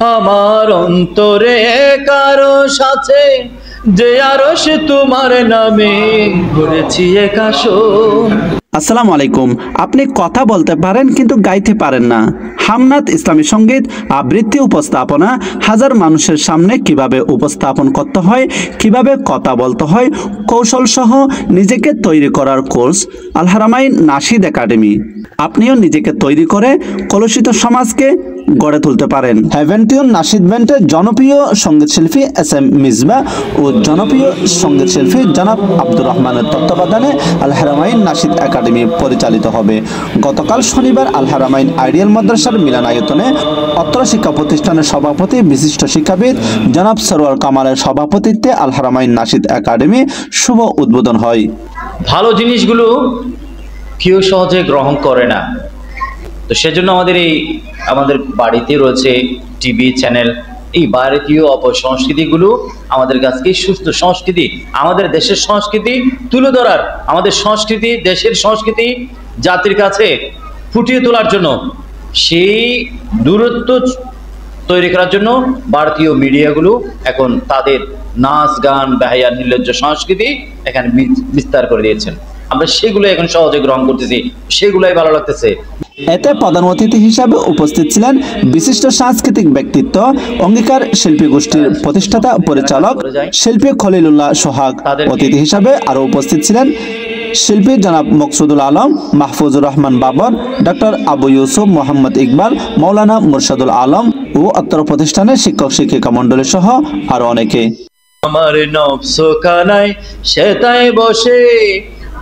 আমার অন্তরে কারো সাথে যে আরশ তোমার নামে ঘুরেছি একাশন। আসসালামু আলাইকুম। আপনি কথা বলতে পারেন কিন্তু গাইতে পারেন না। হামনাত ইসলামী সঙ্গীত আবৃত্তি উপস্থাপনা হাজার মানুষের সামনে কিভাবে উপস্থাপন করতে হয়, কিভাবে কথা বলতে হয়, কৌশল সহ নিজেকে তৈরি করার কোর্স আল হারামাইন নাশিদ একাডেমি। আপনিও নিজেকে তৈরি করে কলুষিত সমাজকে গড়ে তুলতে পারেন। হেভেনটিউন নাশিদ ব্যান্ডের জনপ্রিয় সঙ্গীত শিল্পী এস এম মিসবা ও জনপ্রিয় সঙ্গীত শিল্পী জনাব আব্দুর রহমানের তত্ত্বাবধানে আল হারামাইন নাশিদ একাডেমি পরিচালিত হবে। গতকাল শনিবার আল হারামাইন আইডিয়াল মাদ্রাসার মিলনায়তনে অত্র শিক্ষা প্রতিষ্ঠানের সভাপতি বিশিষ্ট শিক্ষাবিদ জনাব সরওয়ার কামালের সভাপতিত্বে আল হারামাইন নাশিদ একাডেমি শুভ উদ্বোধন হয়। ভালো জিনিসগুলো কেউ সহজে গ্রহণ করে না, তো সেজন্য আমাদের বাড়িতে রয়েছে টিভি চ্যানেল। এই ভারতীয় অপসংস্কৃতিগুলো আমাদের কাছে সুস্থ সংস্কৃতি, আমাদের দেশের সংস্কৃতি তুলে ধরার, আমাদের সংস্কৃতি দেশের সংস্কৃতি জাতির কাছে ফুটিয়ে তোলার জন্য, সেই দূরত্ব তৈরি করার জন্য ভারতীয় মিডিয়াগুলো এখন তাদের নাচ গান বেহায়া নির্লজ্জ সংস্কৃতি এখানে বিস্তার করে দিয়েছেন। আমরা সেগুলো এখন সহজে গ্রহণ করতেছি, সেগুলোই ভালো লাগতেছে। এতে প্রধান অতিথি হিসাবে উপস্থিত ছিলেন বিশিষ্ট সাংস্কৃতিক ব্যক্তিত্ব অঙ্গীকার শিল্পী গোষ্ঠীর প্রতিষ্ঠাতা পরিচালক শিল্পী খলিলুল্লাহ সোহাগ। অতিথি হিসাবে আরও উপস্থিত ছিলেন শিল্পী জনাব মকসুদুল আলম, মাহফুজুর রহমান বাবর, ডক্টর আবু ইউসুফ, মোহাম্মদ ইকবাল, মৌলানা মুরশাদুল আলম ও অত্র প্রতিষ্ঠানের শিক্ষক শিক্ষিকা মণ্ডলী সহ আরো অনেকে। আমার নফস খানায় সেতায় বসে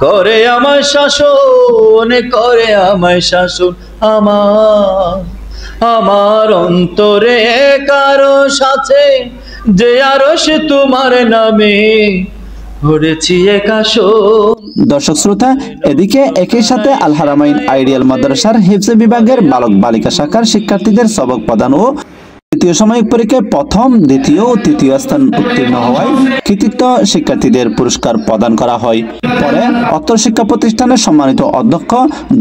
করে আমায় শাসন, করে আমায় শাসন। আমার অন্তরে কারো সাথে যে আরশ তোমার নামে ঘুরেছি একাশন। দর্শক শ্রোতা, এদিকে একই সাথে আল হারামাইন আইডিয়াল মাদ্রাসার হিফজ বিভাগের বালক বালিকা শাখার শিক্ষার্থীদের সবক প্রদান ও তৃতীয় সাময়িক পরীক্ষায় প্রথম, দ্বিতীয় ও তৃতীয় স্থান উত্তীর্ণ হওয়ায় কৃতিত্ব শিক্ষার্থীদের পুরস্কার প্রদান করা হয়। পরে অত্র শিক্ষা প্রতিষ্ঠানের সম্মানিত অধ্যক্ষ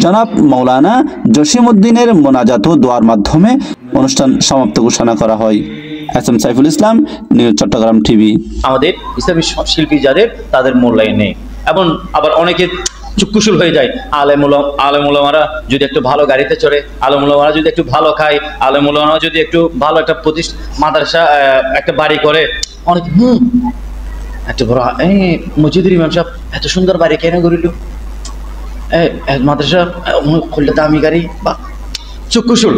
জনাব মৌলানা জসিমউদ্দিনের মোনাজাত ও দোয়ার মাধ্যমে অনুষ্ঠান সমাপ্ত ঘোষণা করা হয়। S M Saiful Islam, news Chittagong TV. আমাদের ইসলামী শিল্পী যাদের তাদের মূল্যায়ন নেই, এবং আবার অনেকে চুকুশুল হয়ে যায়। আলেমুলামারা যদি একটু ভালো গাড়িতে চড়ে, আলেমুলামারা যদি একটু ভালো খায়, আলেমুলামারা যদি একটু ভালো একটা মাদ্রাসা একটা বাড়ি করে, অনেক একটা বড় মসজিদের ইমাম সাহেব এত সুন্দর বাড়ি কেন করিল, মাদ্রাসা খুললে দামি গাড়ি, বা চুকুশুল।